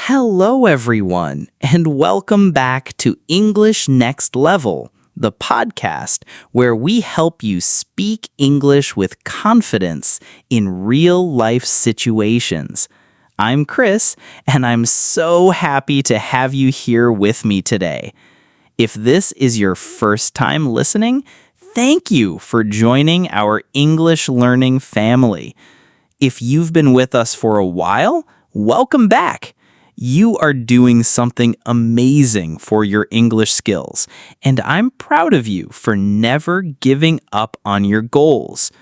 Hello, everyone, and welcome back to English Next Level, the podcast where we help you speak English with confidence in real life situations. I'm Chris, and I'm so happy to have you here with me today. If this is your first time listening, thank you for joining our English learning family. If you've been with us for a while, welcome back. You are doing something amazing for your English skills, and I'm proud of you for never giving up on your goals.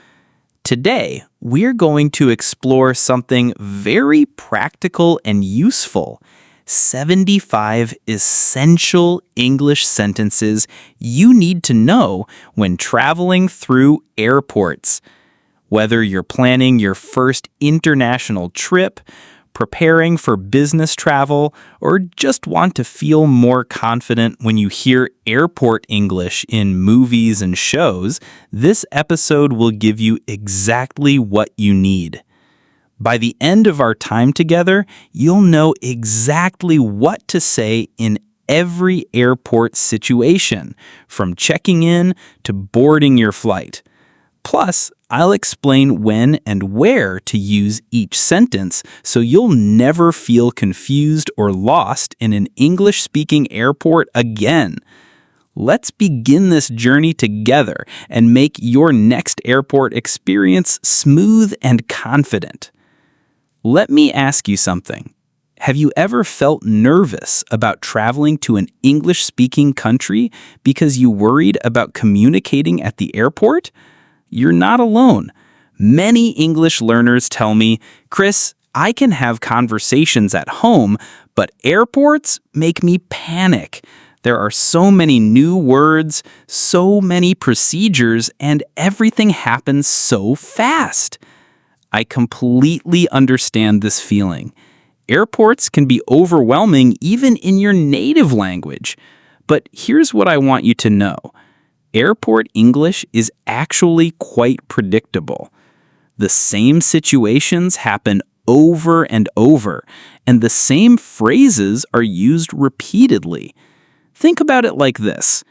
Today, we're going to explore something very practical and useful. 75 essential English sentences you need to know when traveling through airports. Whether you're planning your first international trip, preparing for business travel, or just want to feel more confident when you hear airport English in movies and shows, this episode will give you exactly what you need. By the end of our time together, you'll know exactly what to say in every airport situation, from checking in to boarding your flight. Plus, I'll explain when and where to use each sentence so you'll never feel confused or lost in an English-speaking airport again. Let's begin this journey together and make your next airport experience smooth and confident. Let me ask you something. Have you ever felt nervous about traveling to an English-speaking country because you worried about communicating at the airport? You're not alone. Many English learners tell me, Chris, I can have conversations at home, but airports make me panic. There are so many new words, so many procedures, and everything happens so fast. I completely understand this feeling. Airports can be overwhelming even in your native language. But here's what I want you to know. Airport English is actually quite predictable. The same situations happen over and over, and the same phrases are used repeatedly. Think about it like this.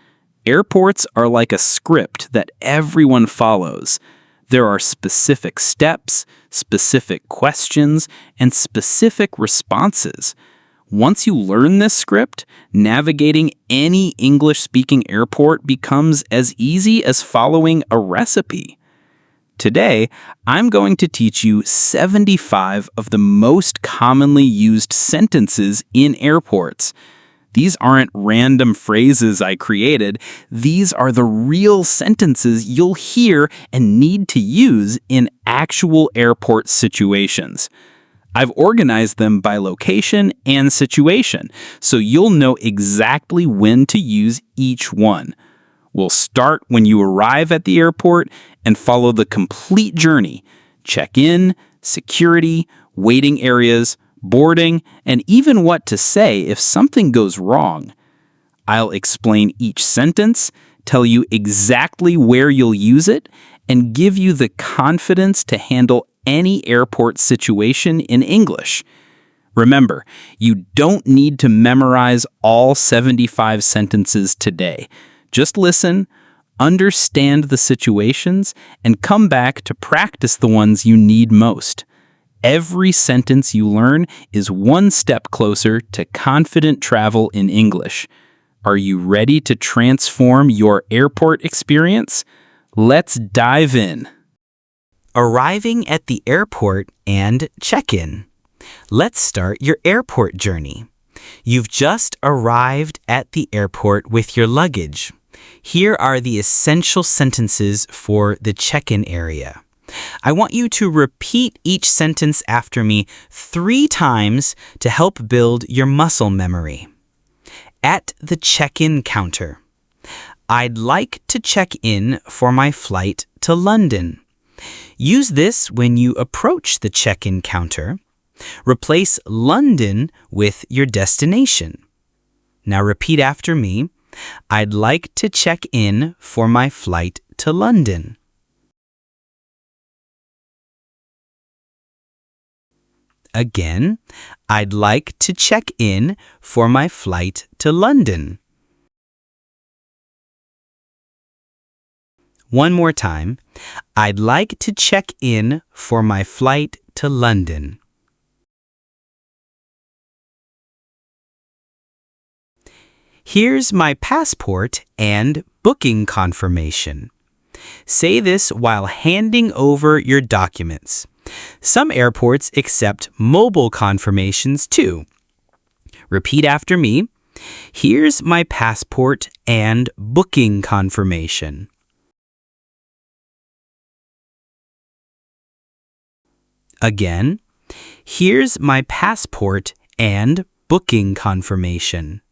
Airports are like a script that everyone follows. There are specific steps, specific questions, and specific responses. Once you learn this script, navigating any English-speaking airport becomes as easy as following a recipe. Today, I'm going to teach you 75 of the most commonly used sentences in airports. These aren't random phrases I created. These are the real sentences you'll hear and need to use in actual airport situations. I've organized them by location and situation, so you'll know exactly when to use each one. We'll start when you arrive at the airport and follow the complete journey: check-in, security, waiting areas, boarding, and even what to say if something goes wrong. I'll explain each sentence, tell you exactly where you'll use it, and give you the confidence to handle any airport situation in English. Remember, you don't need to memorize all 75 sentences today. Just listen, understand the situations, and come back to practice the ones you need most. Every sentence you learn is one step closer to confident travel in English. Are you ready to transform your airport experience? Let's dive in. Arriving at the airport and check-in. Let's start your airport journey. You've just arrived at the airport with your luggage. Here are the essential sentences for the check-in area. I want you to repeat each sentence after me 3 times to help build your muscle memory. At the check-in counter. I'd like to check in for my flight to London. Use this when you approach the check-in counter. Replace London with your destination. Now repeat after me. I'd like to check in for my flight to London. Again, I'd like to check in for my flight to London. One more time. I'd like to check in for my flight to London. Here's my passport and booking confirmation. Say this while handing over your documents. Some airports accept mobile confirmations too. Repeat after me. Here's my passport and booking confirmation. Again, here's my passport and booking confirmation.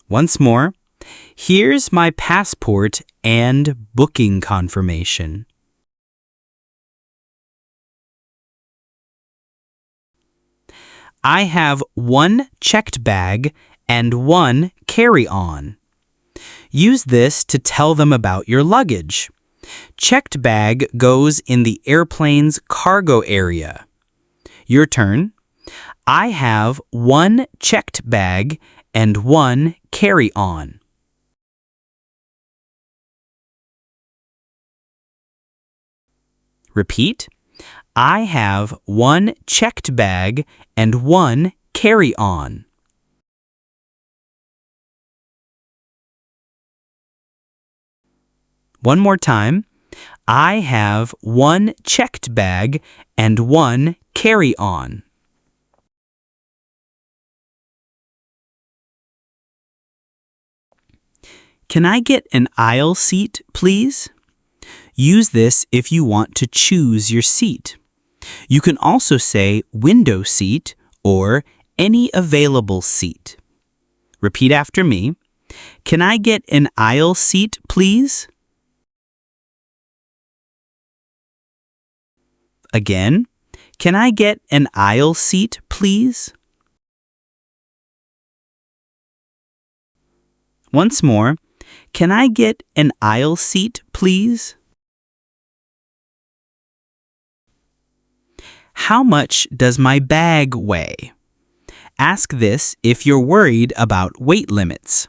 Once more, here's my passport and booking confirmation. I have one checked bag and one carry-on. Use this to tell them about your luggage. Checked bag goes in the airplane's cargo area. Your turn. I have one checked bag and one carry-on. Repeat. I have one checked bag and one carry-on. One more time. I have one checked bag and one carry-on. Can I get an aisle seat, please? Use this if you want to choose your seat. You can also say window seat or any available seat. Repeat after me. Can I get an aisle seat, please? Again, can I get an aisle seat, please? Once more, can I get an aisle seat, please? How much does my bag weigh? Ask this if you're worried about weight limits.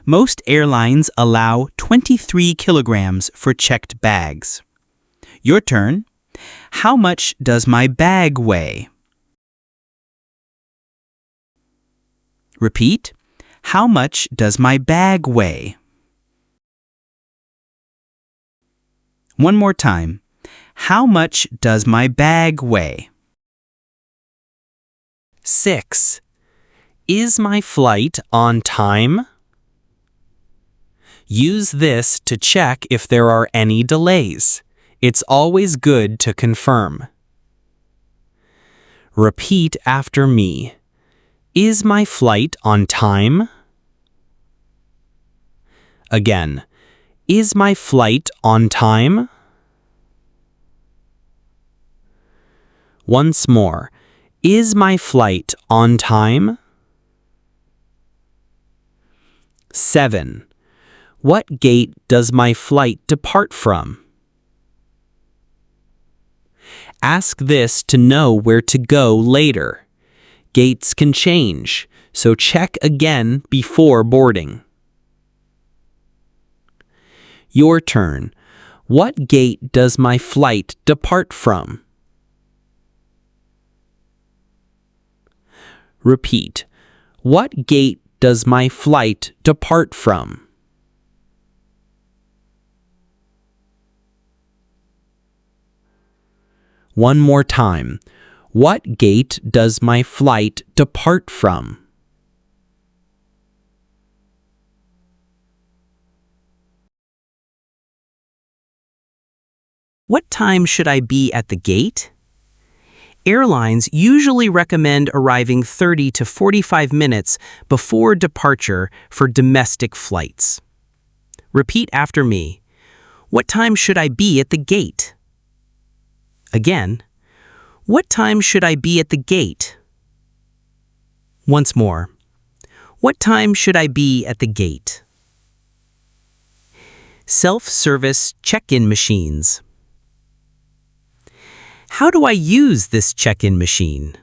Most airlines allow 23 kilograms for checked bags. Your turn. How much does my bag weigh? Repeat. How much does my bag weigh? One more time. How much does my bag weigh? 6. Is my flight on time? Use this to check if there are any delays. It's always good to confirm. Repeat after me. Is my flight on time? Again, is my flight on time? Once more, is my flight on time? 7. What gate does my flight depart from? Ask this to know where to go later. Gates can change, so check again before boarding. Your turn. What gate does my flight depart from? Repeat. What gate does my flight depart from? One more time. What gate does my flight depart from? What time should I be at the gate? Airlines usually recommend arriving 30 to 45 minutes before departure for domestic flights. Repeat after me. What time should I be at the gate? Again, what time should I be at the gate? Once more. What time should I be at the gate? Self-service check-in machines. How do I use this check-in machine?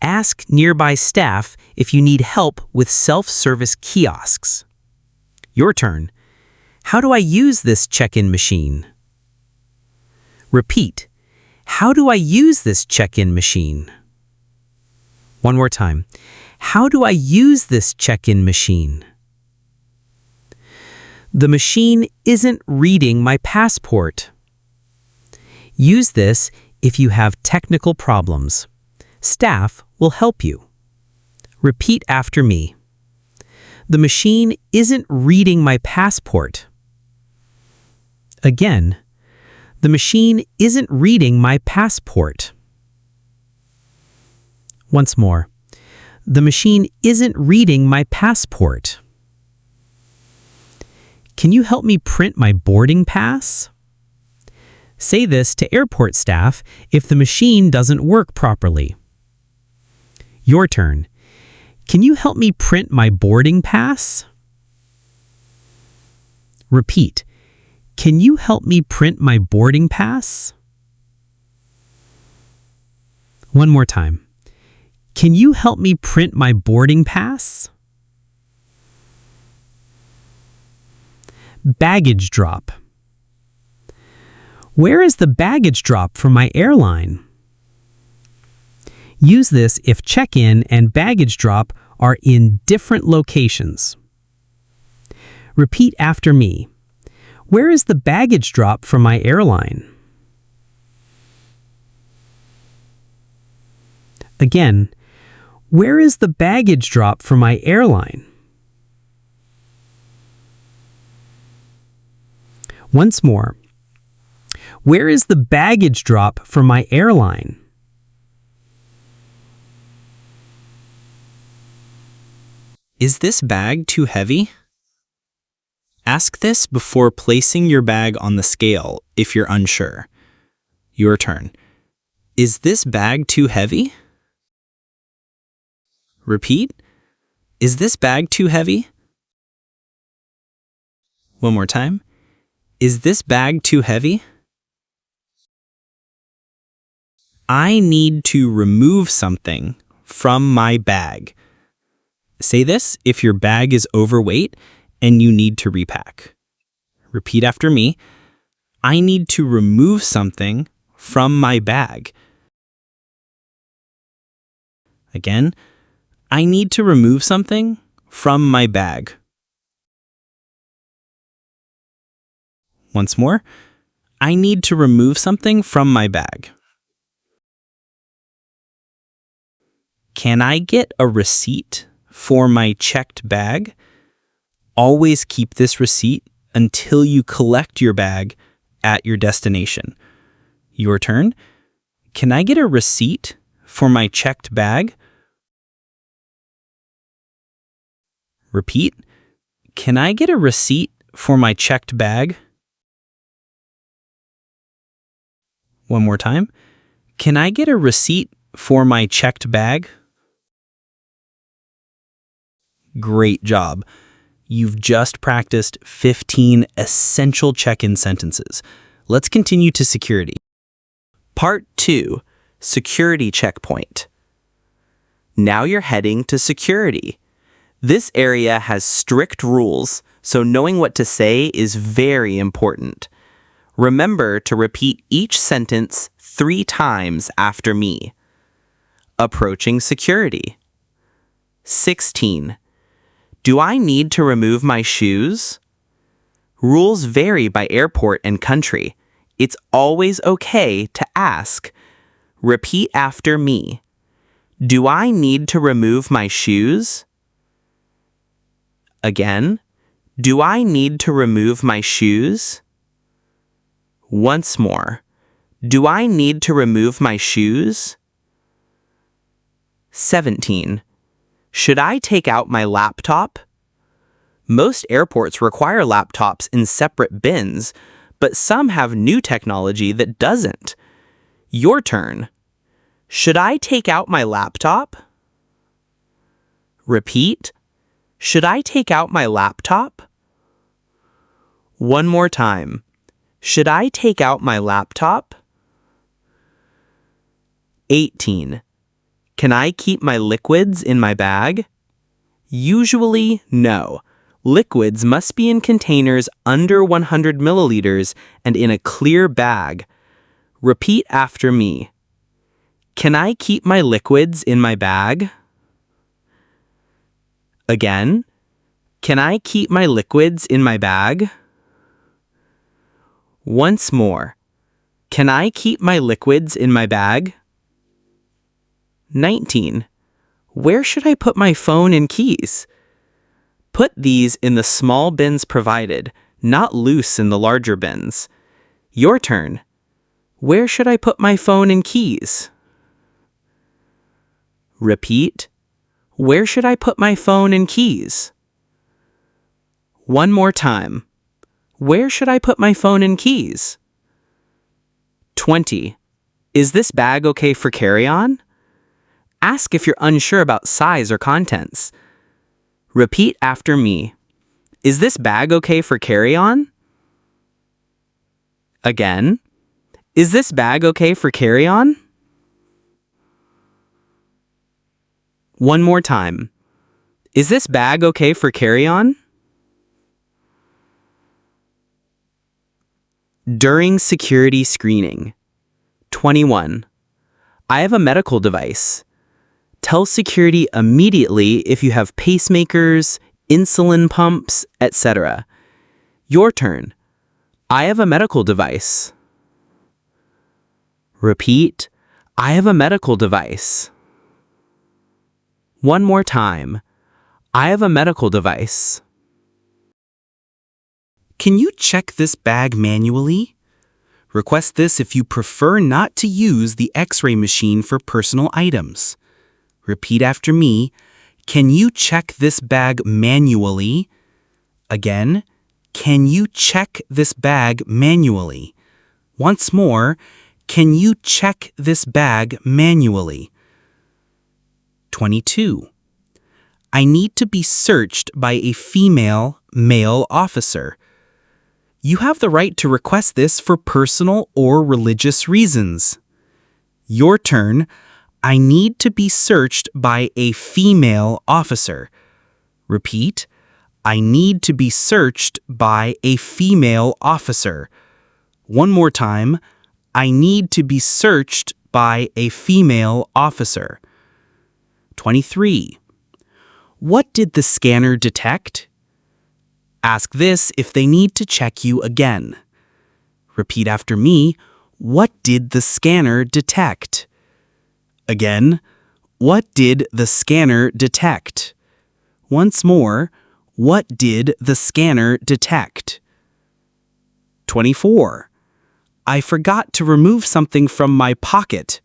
Ask nearby staff if you need help with self-service kiosks. Your turn. How do I use this check-in machine? Repeat. How do I use this check-in machine? One more time. How do I use this check-in machine? The machine isn't reading my passport. Use this if you have technical problems. Staff will help you. Repeat after me. The machine isn't reading my passport. Again, the machine isn't reading my passport. Once more. The machine isn't reading my passport. Can you help me print my boarding pass? Say this to airport staff if the machine doesn't work properly. Your turn. Can you help me print my boarding pass? Repeat. Can you help me print my boarding pass? One more time. Can you help me print my boarding pass? Baggage drop. Where is the baggage drop for my airline? Use this if check-in and baggage drop are in different locations. Repeat after me. Where is the baggage drop for my airline? Again, where is the baggage drop for my airline? Once more. Where is the baggage drop for my airline? Is this bag too heavy? Ask this before placing your bag on the scale if you're unsure. Your turn. Is this bag too heavy? Repeat. Is this bag too heavy? One more time. Is this bag too heavy? I need to remove something from my bag. Say this if your bag is overweight and you need to repack. Repeat after me. I need to remove something from my bag. Again, I need to remove something from my bag. Once more. I need to remove something from my bag. Can I get a receipt for my checked bag? Always keep this receipt until you collect your bag at your destination. Your turn. Can I get a receipt for my checked bag? Repeat. Can I get a receipt for my checked bag? One more time. Can I get a receipt for my checked bag? Great job. You've just practiced 15 essential check-in sentences. Let's continue to security. Part 2, Security Checkpoint. Now you're heading to security. This area has strict rules, so knowing what to say is very important. Remember to repeat each sentence 3 times after me. Approaching security. 16. Do I need to remove my shoes? Rules vary by airport and country. It's always okay to ask. Repeat after me. Do I need to remove my shoes? Again. Do I need to remove my shoes? Once more. Do I need to remove my shoes? 17. Should I take out my laptop? Most airports require laptops in separate bins, but some have new technology that doesn't. Your turn. Should I take out my laptop? Repeat. Should I take out my laptop? One more time. Should I take out my laptop? 18. Can I keep my liquids in my bag? Usually, no. Liquids must be in containers under 100 milliliters and in a clear bag. Repeat after me. Can I keep my liquids in my bag? Again. Can I keep my liquids in my bag? Once more. Can I keep my liquids in my bag? 19. Where should I put my phone and keys? Put these in the small bins provided, not loose in the larger bins. Your turn. Where should I put my phone and keys? Repeat. Where should I put my phone and keys? One more time. Where should I put my phone and keys? 20. Is this bag okay for carry-on? Ask if you're unsure about size or contents. Repeat after me. Is this bag okay for carry-on? Again. Is this bag okay for carry-on? One more time. Is this bag okay for carry-on? During security screening. 21. I have a medical device. Tell security immediately if you have pacemakers, insulin pumps, etc. Your turn. I have a medical device. Repeat. I have a medical device. One more time. I have a medical device. Can you check this bag manually? Request this if you prefer not to use the X-ray machine for personal items. Repeat after me. Can you check this bag manually? Again, can you check this bag manually? Once more, can you check this bag manually? 22. I need to be searched by a female male officer. You have the right to request this for personal or religious reasons. Your turn. I need to be searched by a female officer. Repeat. I need to be searched by a female officer. One more time. I need to be searched by a female officer. 23. What did the scanner detect? Ask this if they need to check you again. Repeat after me. What did the scanner detect? Again, what did the scanner detect? Once more, what did the scanner detect? 24. I forgot to remove something from my pocket.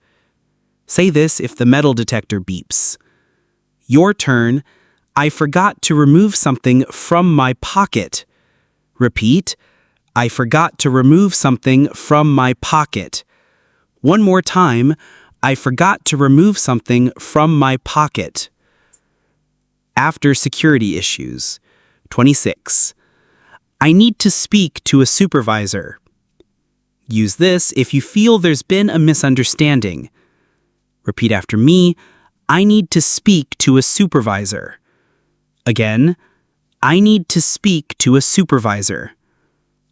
Say this if the metal detector beeps. Your turn. I forgot to remove something from my pocket. Repeat. I forgot to remove something from my pocket. One more time. I forgot to remove something from my pocket. After security issues. 26. I need to speak to a supervisor. Use this if you feel there's been a misunderstanding. Repeat after me. I need to speak to a supervisor. Again, I need to speak to a supervisor.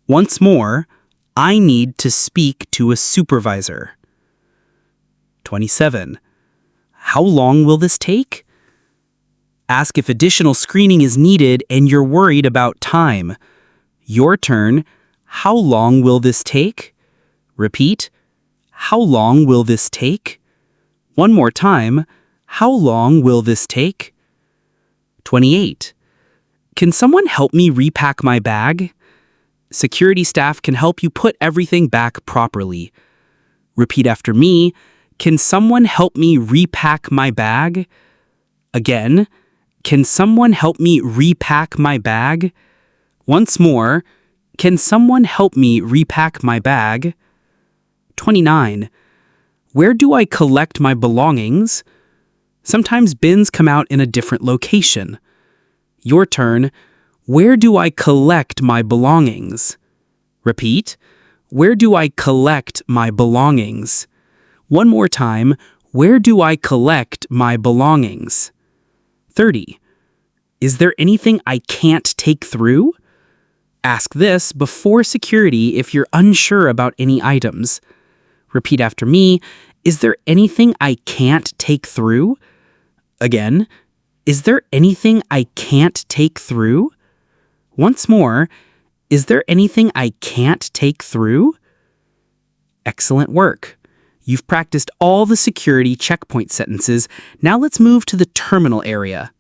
Once more, I need to speak to a supervisor. 27. How long will this take? Ask if additional screening is needed and you're worried about time. Your turn. How long will this take? Repeat. How long will this take? One more time. How long will this take? 28. Can someone help me repack my bag? Security staff can help you put everything back properly. Repeat after me. Can someone help me repack my bag? Again, can someone help me repack my bag? Once more, can someone help me repack my bag? 29. Where do I collect my belongings? Sometimes bins come out in a different location. Your turn. Where do I collect my belongings? Repeat. Where do I collect my belongings? One more time. Where do I collect my belongings? 30. Is there anything I can't take through? Ask this before security if you're unsure about any items. Repeat after me. Is there anything I can't take through? Again, is there anything I can't take through? Once more, is there anything I can't take through? Excellent work. You've practiced all the security checkpoint sentences. Now let's move to the terminal area.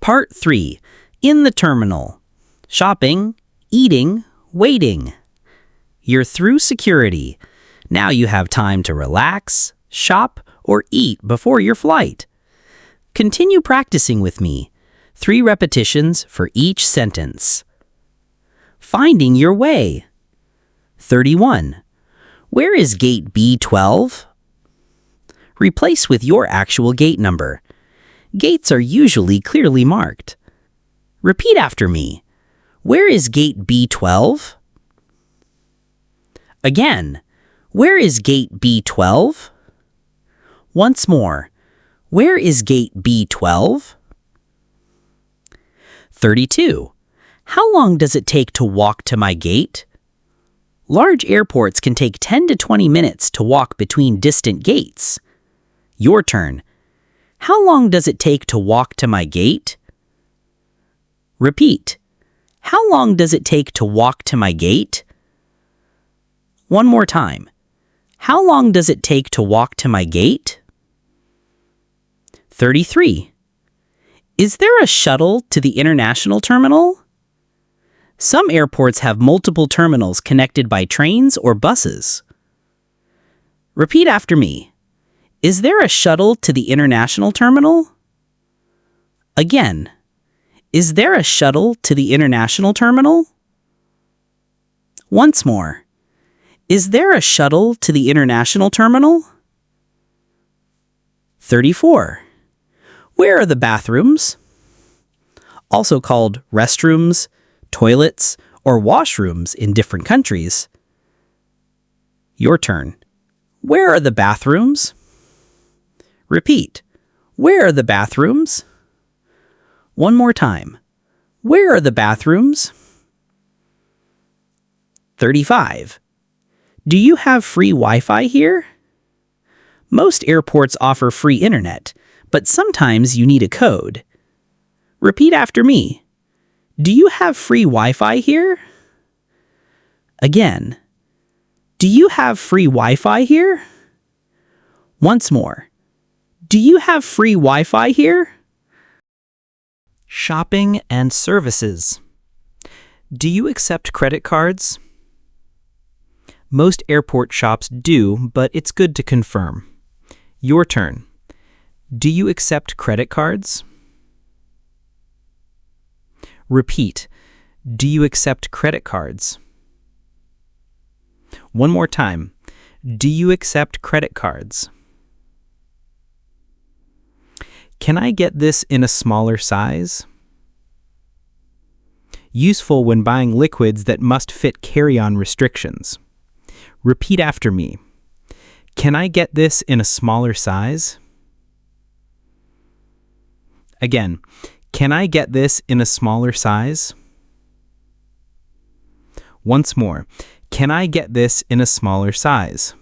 Part 3. In the terminal. Shopping, eating, waiting. You're through security. Now you have time to relax, shop, or eat before your flight. Continue practicing with me. 3 repetitions for each sentence. Finding your way. 31. Where is gate B12? Replace with your actual gate number. Gates are usually clearly marked. Repeat after me. Where is gate B12? Again, where is gate B12? Once more, where is gate B12? 32. How long does it take to walk to my gate? Large airports can take 10 to 20 minutes to walk between distant gates. Your turn. How long does it take to walk to my gate? Repeat. How long does it take to walk to my gate? One more time. How long does it take to walk to my gate? 33. Is there a shuttle to the international terminal? Some airports have multiple terminals connected by trains or buses. Repeat after me. Is there a shuttle to the international terminal? Again. Is there a shuttle to the international terminal? Once more. Is there a shuttle to the international terminal? 34. Where are the bathrooms? Also called restrooms, toilets, or washrooms in different countries. Your turn. Where are the bathrooms? Repeat. Where are the bathrooms? One more time. Where are the bathrooms? 35. Do you have free Wi-Fi here? Most airports offer free internet, but sometimes you need a code. Repeat after me. Do you have free Wi-Fi here? Again. Do you have free Wi-Fi here? Once more. Do you have free Wi-Fi here? Shopping and services. Do you accept credit cards? Most airport shops do, but it's good to confirm. Your turn. Do you accept credit cards? Repeat. Do you accept credit cards? One more time. Do you accept credit cards? Can I get this in a smaller size? Useful when buying liquids that must fit carry-on restrictions. Repeat after me. Can I get this in a smaller size? Again, can I get this in a smaller size? Once more, can I get this in a smaller size?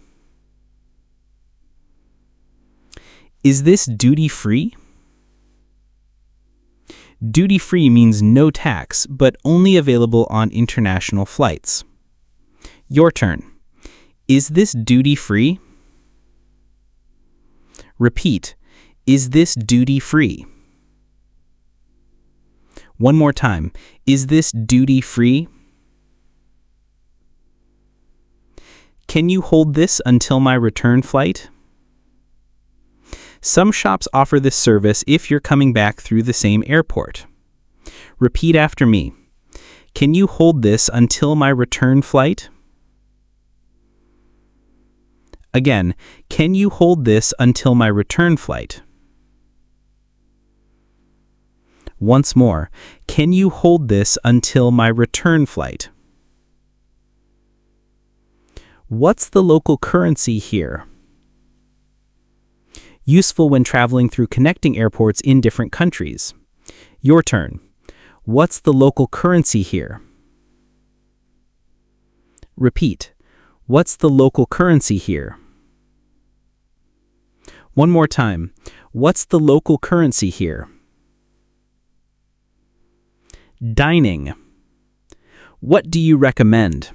Is this duty-free? Duty-free means no tax, but only available on international flights. Your turn. Is this duty-free? Repeat. Is this duty-free? One more time. Is this duty-free? Can you hold this until my return flight? Some shops offer this service if you're coming back through the same airport. Repeat after me. Can you hold this until my return flight? Again, can you hold this until my return flight? Once more, can you hold this until my return flight? What's the local currency here? useful when traveling through connecting airports in different countries. Your turn. What's the local currency here? Repeat. What's the local currency here? One more time. What's the local currency here? Dining. What do you recommend?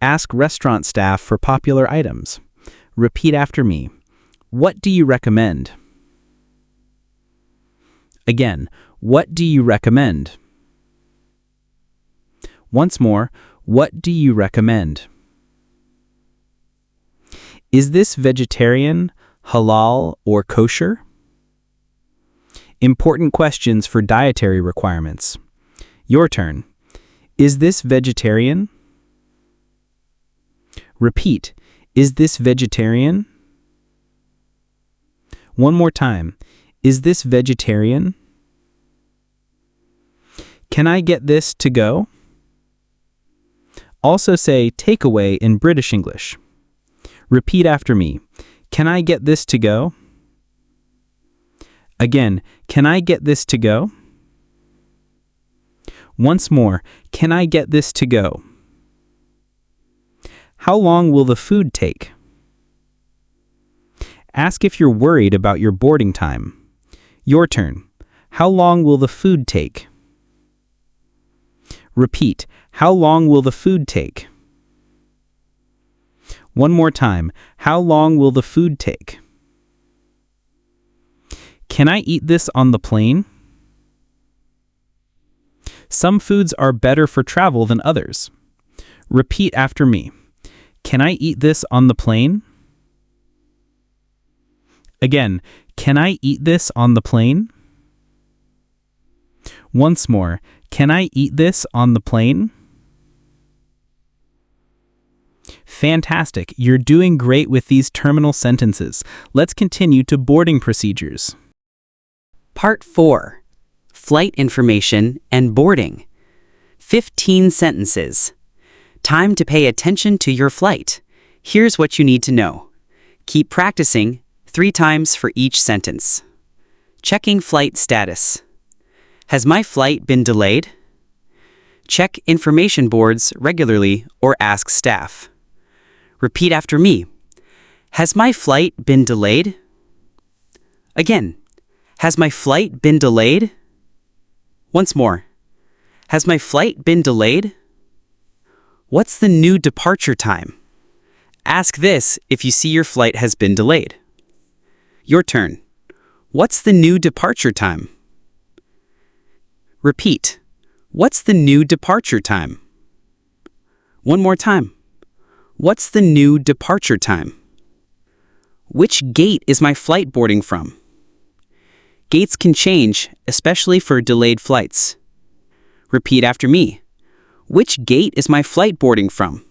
Ask restaurant staff for popular items. Repeat after me. What do you recommend? Again, what do you recommend? Once more, what do you recommend? Is this vegetarian, halal, or kosher? Important questions for dietary requirements. Your turn. Is this vegetarian? Repeat. Is this vegetarian? One more time. Is this vegetarian? Can I get this to go? Also say takeaway in British English. Repeat after me. Can I get this to go? Again, can I get this to go? Once more, can I get this to go? How long will the food take? Ask if you're worried about your boarding time. Your turn. How long will the food take? Repeat. How long will the food take? One more time. How long will the food take? Can I eat this on the plane? Some foods are better for travel than others. Repeat after me. Can I eat this on the plane? Again, can I eat this on the plane? Once more, can I eat this on the plane? Fantastic, you're doing great with these terminal sentences. Let's continue to boarding procedures. Part 4. Flight information and boarding. 15 sentences. Time to pay attention to your flight. Here's what you need to know. Keep practicing 3 times for each sentence. Checking flight status. Has my flight been delayed? Check information boards regularly or ask staff. Repeat after me. Has my flight been delayed? Again. Has my flight been delayed? Once more. Has my flight been delayed? What's the new departure time? Ask this if you see your flight has been delayed. Your turn. What's the new departure time? Repeat. What's the new departure time? One more time. What's the new departure time? Which gate is my flight boarding from? Gates can change, especially for delayed flights. Repeat after me. Which gate is my flight boarding from?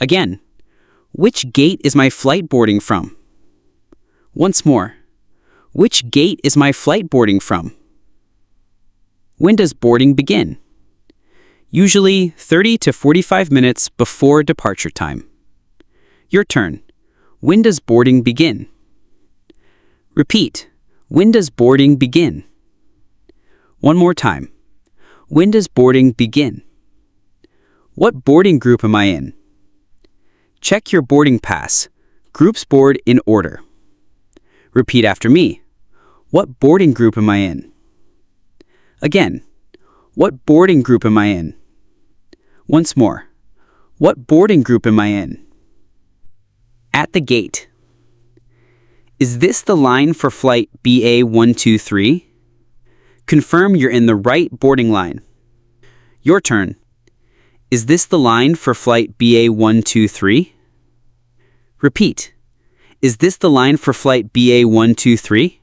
Again, which gate is my flight boarding from? Once more. Which gate is my flight boarding from? When does boarding begin? Usually 30 to 45 minutes before departure time. Your turn. When does boarding begin? Repeat. When does boarding begin? One more time. When does boarding begin? What boarding group am I in? Check your boarding pass. Groups board in order. Repeat after me. What boarding group am I in? Again. What boarding group am I in? Once more. What boarding group am I in? At the gate. Is this the line for flight BA123? Confirm you're in the right boarding line. Your turn. Is this the line for flight BA123? Repeat. Is this the line for flight BA123?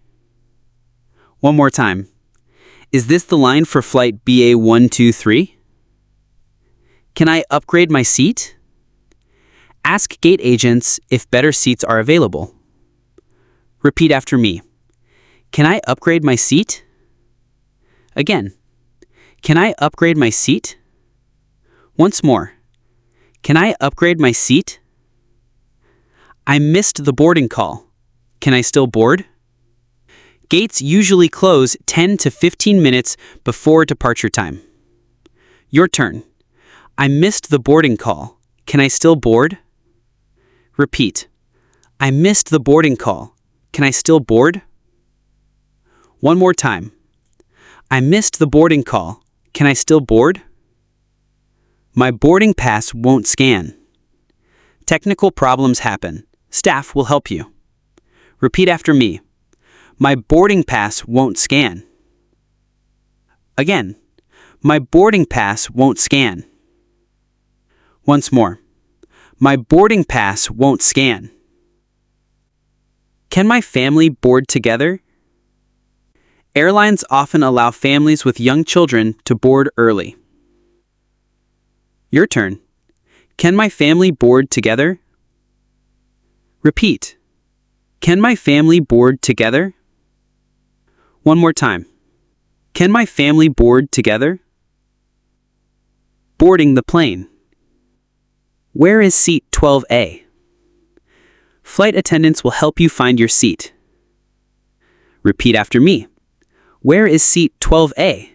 One more time. Is this the line for flight BA123? Can I upgrade my seat? Ask gate agents if better seats are available. Repeat after me. Can I upgrade my seat? Again. Can I upgrade my seat? Once more. Can I upgrade my seat? I missed the boarding call. Can I still board? Gates usually close 10 to 15 minutes before departure time. Your turn. I missed the boarding call. Can I still board? Repeat. I missed the boarding call. Can I still board? One more time. I missed the boarding call. Can I still board? My boarding pass won't scan. Technical problems happen. Staff will help you. Repeat after me. My boarding pass won't scan. Again. My boarding pass won't scan. Once more. My boarding pass won't scan. Can my family board together? Airlines often allow families with young children to board early. Your turn. Can my family board together? Repeat. Can my family board together? One more time. Can my family board together? Boarding the plane. Where is seat 12A? Flight attendants will help you find your seat. Repeat after me. Where is seat 12A?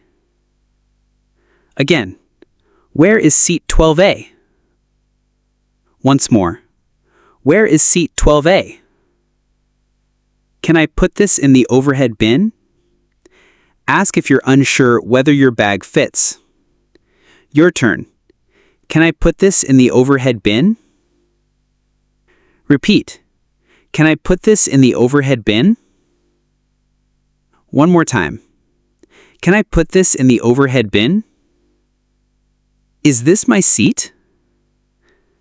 Again. Where is seat 12A? Once more. Where is seat 12A? Can I put this in the overhead bin? Ask if you're unsure whether your bag fits. Your turn. Can I put this in the overhead bin? Repeat. Can I put this in the overhead bin? One more time. Can I put this in the overhead bin? Is this my seat?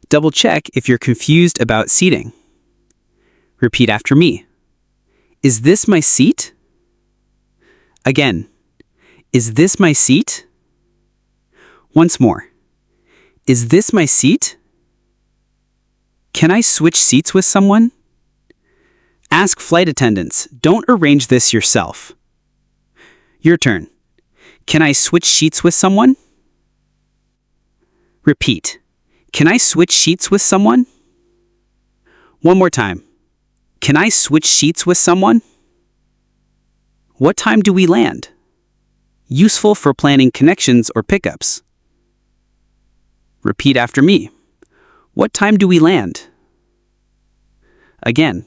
Double check if you're confused about seating. Repeat after me. Is this my seat? Again. Is this my seat? Once more. Is this my seat? Can I switch seats with someone? Ask flight attendants. Don't arrange this yourself. Your turn. Can I switch seats with someone? Repeat. Can I switch seats with someone? One more time. Can I switch seats with someone? What time do we land? Useful for planning connections or pickups. Repeat after me. What time do we land? Again.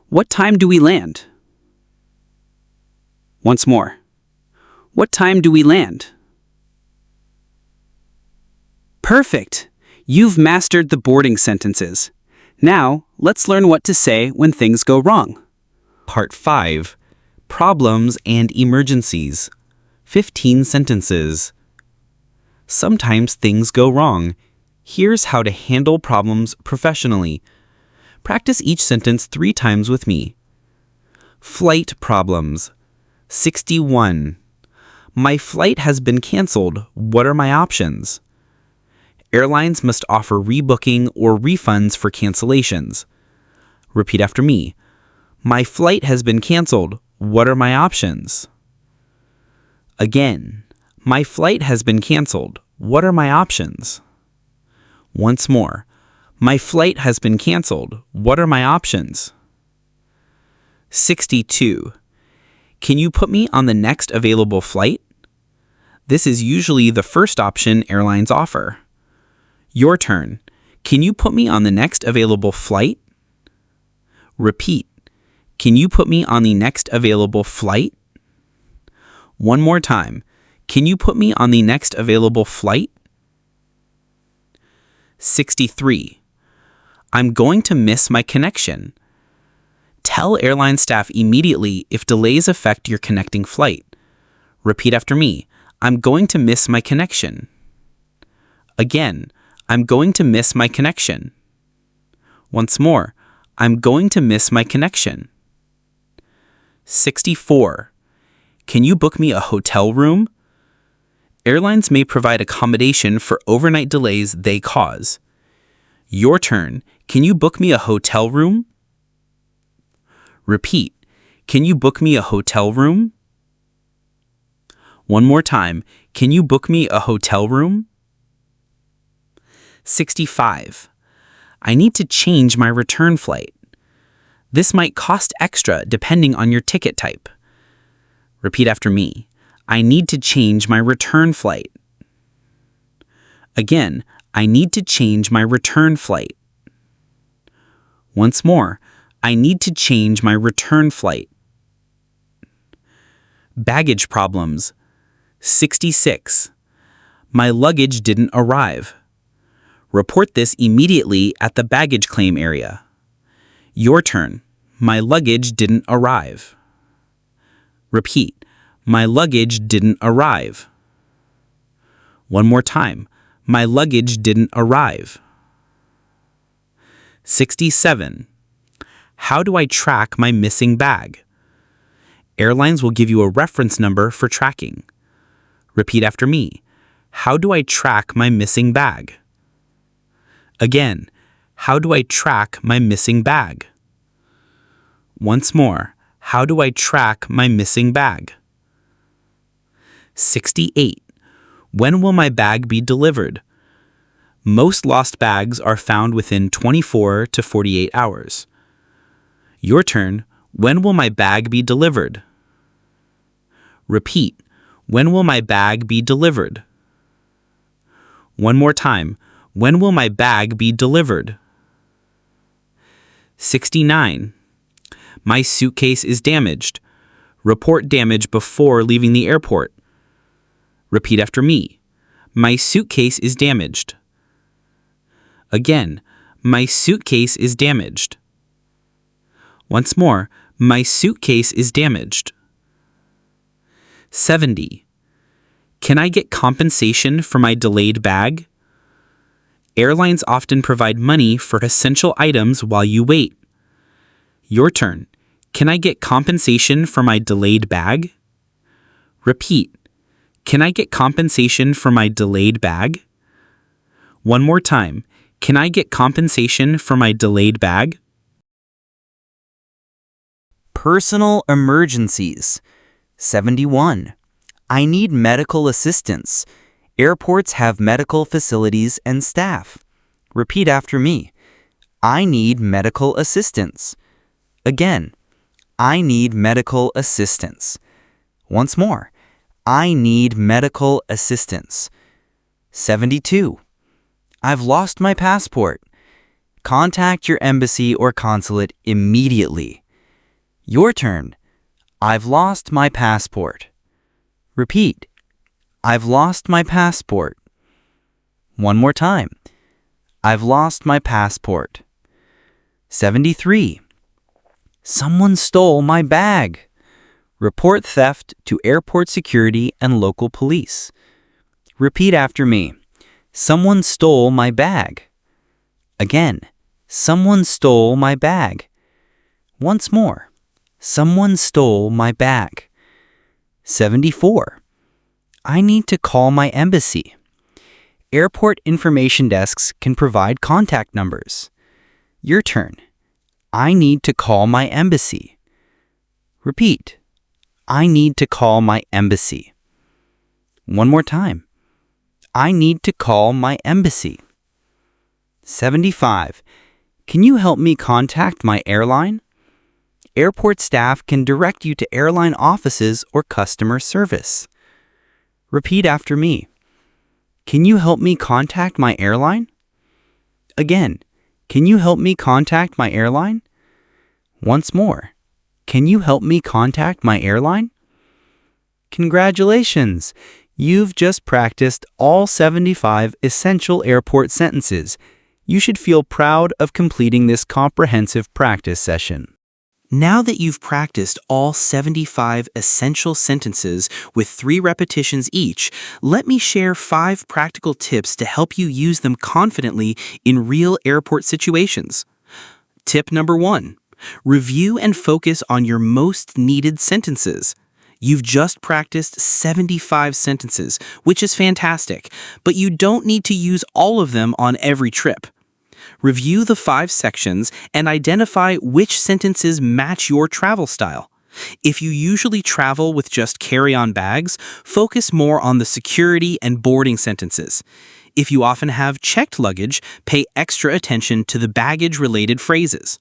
What time do we land? Once more. What time do we land? Perfect! You've mastered the boarding sentences. Now, let's learn what to say when things go wrong. Part 5. Problems and emergencies. 15 sentences. Sometimes things go wrong. Here's how to handle problems professionally. Practice each sentence 3 times with me. Flight problems. 61. My flight has been canceled. What are my options? Airlines must offer rebooking or refunds for cancellations. Repeat after me. My flight has been canceled. What are my options? Again. My flight has been canceled. What are my options? Once more. My flight has been canceled. What are my options? 62. Can you put me on the next available flight? This is usually the first option airlines offer. Your turn. Can you put me on the next available flight? Repeat. Can you put me on the next available flight? One more time. Can you put me on the next available flight? 63. I'm going to miss my connection. Tell airline staff immediately if delays affect your connecting flight. Repeat after me. I'm going to miss my connection. Again. I'm going to miss my connection. Once more. I'm going to miss my connection. 64. Can you book me a hotel room? Airlines may provide accommodation for overnight delays they cause. Your turn. Can you book me a hotel room? Repeat. Can you book me a hotel room? One more time. Can you book me a hotel room? 65. I need to change my return flight. This might cost extra depending on your ticket type. Repeat after me. I need to change my return flight. Again, I need to change my return flight. Once more, I need to change my return flight. Baggage problems. 66. My luggage didn't arrive. Report this immediately at the baggage claim area. Your turn. My luggage didn't arrive. Repeat. My luggage didn't arrive. One more time. My luggage didn't arrive. 67. How do I track my missing bag? Airlines will give you a reference number for tracking. Repeat after me. How do I track my missing bag? Again, how do I track my missing bag? Once more, how do I track my missing bag? 68. When will my bag be delivered? Most lost bags are found within 24 to 48 hours. Your turn. When will my bag be delivered? Repeat. When will my bag be delivered? One more time. When will my bag be delivered? 69. My suitcase is damaged. Report damage before leaving the airport. Repeat after me. My suitcase is damaged. Again, my suitcase is damaged. Once more, my suitcase is damaged. 70. Can I get compensation for my delayed bag? Airlines often provide money for essential items while you wait. Your turn. Can I get compensation for my delayed bag? Repeat. Can I get compensation for my delayed bag? One more time. Can I get compensation for my delayed bag? Personal emergencies. 71. I need medical assistance. Airports have medical facilities and staff. Repeat after me. I need medical assistance. Again, I need medical assistance. Once more, I need medical assistance. 72. I've lost my passport. Contact your embassy or consulate immediately. Your turn. I've lost my passport. Repeat. I've lost my passport. One more time. I've lost my passport. 73. Someone stole my bag. Report theft to airport security and local police. Repeat after me. Someone stole my bag. Again, someone stole my bag. Once more, someone stole my bag. 74. I need to call my embassy. Airport information desks can provide contact numbers. Your turn. I need to call my embassy. Repeat. I need to call my embassy. One more time. I need to call my embassy. 75. Can you help me contact my airline? Airport staff can direct you to airline offices or customer service. Repeat after me. Can you help me contact my airline? Again, can you help me contact my airline? Once more. Can you help me contact my airline? Congratulations! You've just practiced all 75 essential airport sentences. You should feel proud of completing this comprehensive practice session. Now that you've practiced all 75 essential sentences with 3 repetitions each, let me share 5 practical tips to help you use them confidently in real airport situations. Tip number 1. Review and focus on your most needed sentences. You've just practiced 75 sentences, which is fantastic, but you don't need to use all of them on every trip. Review the 5 sections and identify which sentences match your travel style. If you usually travel with just carry-on bags, focus more on the security and boarding sentences. If you often have checked luggage, pay extra attention to the baggage-related phrases.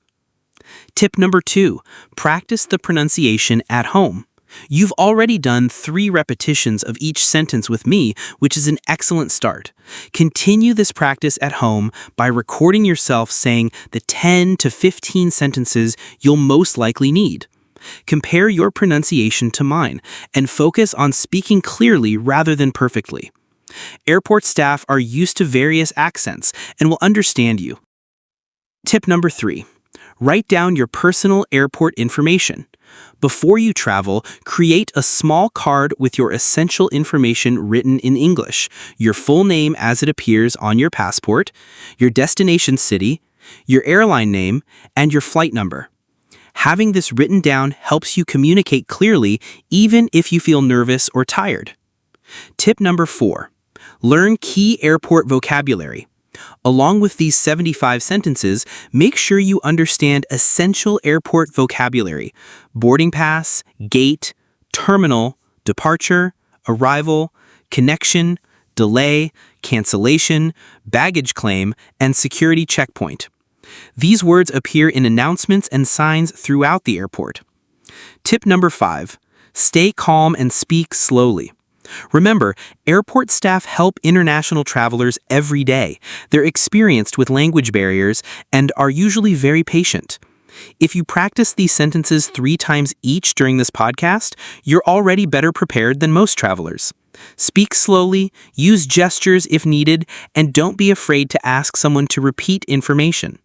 Tip number 2, practice the pronunciation at home. You've already done 3 repetitions of each sentence with me, which is an excellent start. Continue this practice at home by recording yourself saying the 10 to 15 sentences you'll most likely need. Compare your pronunciation to mine and focus on speaking clearly rather than perfectly. Airport staff are used to various accents and will understand you. Tip number 3, write down your personal airport information. Before you travel, create a small card with your essential information written in English, your full name as it appears on your passport, your destination city, your airline name, and your flight number. Having this written down helps you communicate clearly even if you feel nervous or tired. Tip number 4, learn key airport vocabulary. Along with these 75 sentences, make sure you understand essential airport vocabulary: boarding pass, gate, terminal, departure, arrival, connection, delay, cancellation, baggage claim, and security checkpoint. These words appear in announcements and signs throughout the airport. Tip number 5, stay calm and speak slowly. Remember, airport staff help international travelers every day. They're experienced with language barriers and are usually very patient. If you practice these sentences 3 times each during this podcast, you're already better prepared than most travelers. Speak slowly, use gestures if needed, and don't be afraid to ask someone to repeat information.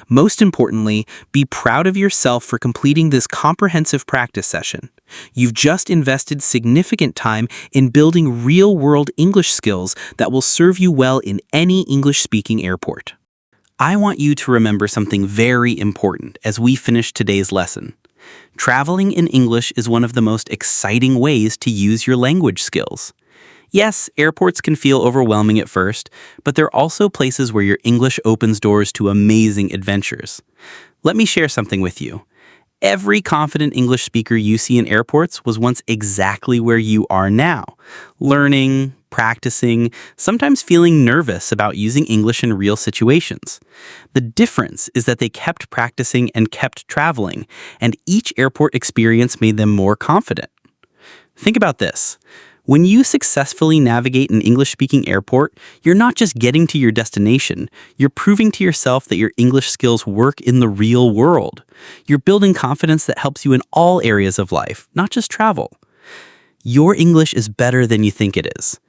Most importantly, be proud of yourself for completing this comprehensive practice session. You've just invested significant time in building real-world English skills that will serve you well in any English-speaking airport. I want you to remember something very important as we finish today's lesson. Traveling in English is one of the most exciting ways to use your language skills. Yes, airports can feel overwhelming at first, but they're also places where your English opens doors to amazing adventures. Let me share something with you. Every confident English speaker you see in airports was once exactly where you are now, learning, practicing, sometimes feeling nervous about using English in real situations. The difference is that they kept practicing and kept traveling, and each airport experience made them more confident. Think about this. When you successfully navigate an English-speaking airport, you're not just getting to your destination, you're proving to yourself that your English skills work in the real world. You're building confidence that helps you in all areas of life, not just travel. Your English is better than you think it is.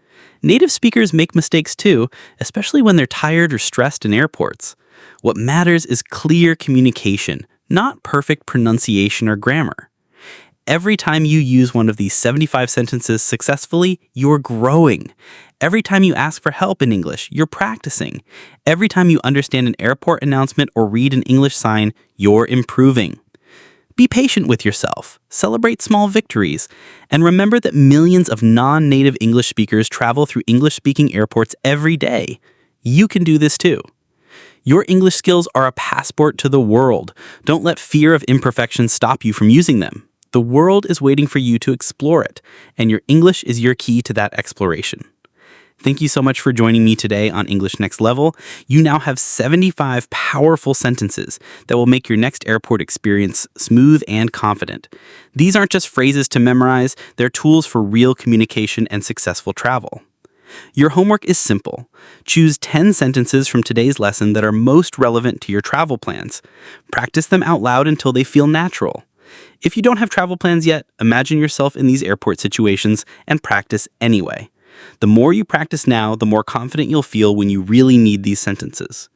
Native speakers make mistakes too, especially when they're tired or stressed in airports. What matters is clear communication, not perfect pronunciation or grammar. Every time you use one of these 75 sentences successfully, you're growing. Every time you ask for help in English, you're practicing. Every time you understand an airport announcement or read an English sign, you're improving. Be patient with yourself, celebrate small victories, and remember that millions of non-native English speakers travel through English-speaking airports every day. You can do this too. Your English skills are a passport to the world. Don't let fear of imperfection stop you from using them. The world is waiting for you to explore it, and your English is your key to that exploration. Thank you so much for joining me today on English Next Level. You now have 75 powerful sentences that will make your next airport experience smooth and confident. These aren't just phrases to memorize, they're tools for real communication and successful travel. Your homework is simple. Choose 10 sentences from today's lesson that are most relevant to your travel plans. Practice them out loud until they feel natural. If you don't have travel plans yet, imagine yourself in these airport situations and practice anyway. The more you practice now, the more confident you'll feel when you really need these sentences.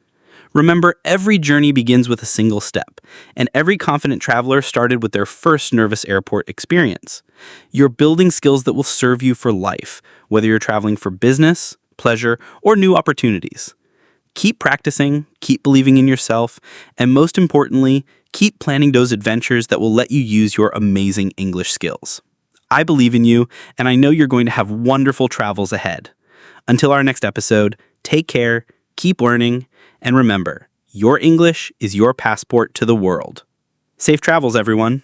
Remember, every journey begins with a single step, and every confident traveler started with their first nervous airport experience. You're building skills that will serve you for life, whether you're traveling for business, pleasure, or new opportunities. Keep practicing, keep believing in yourself, and most importantly, keep planning those adventures that will let you use your amazing English skills. I believe in you, and I know you're going to have wonderful travels ahead. Until our next episode, take care, keep learning, and remember, your English is your passport to the world. Safe travels, everyone.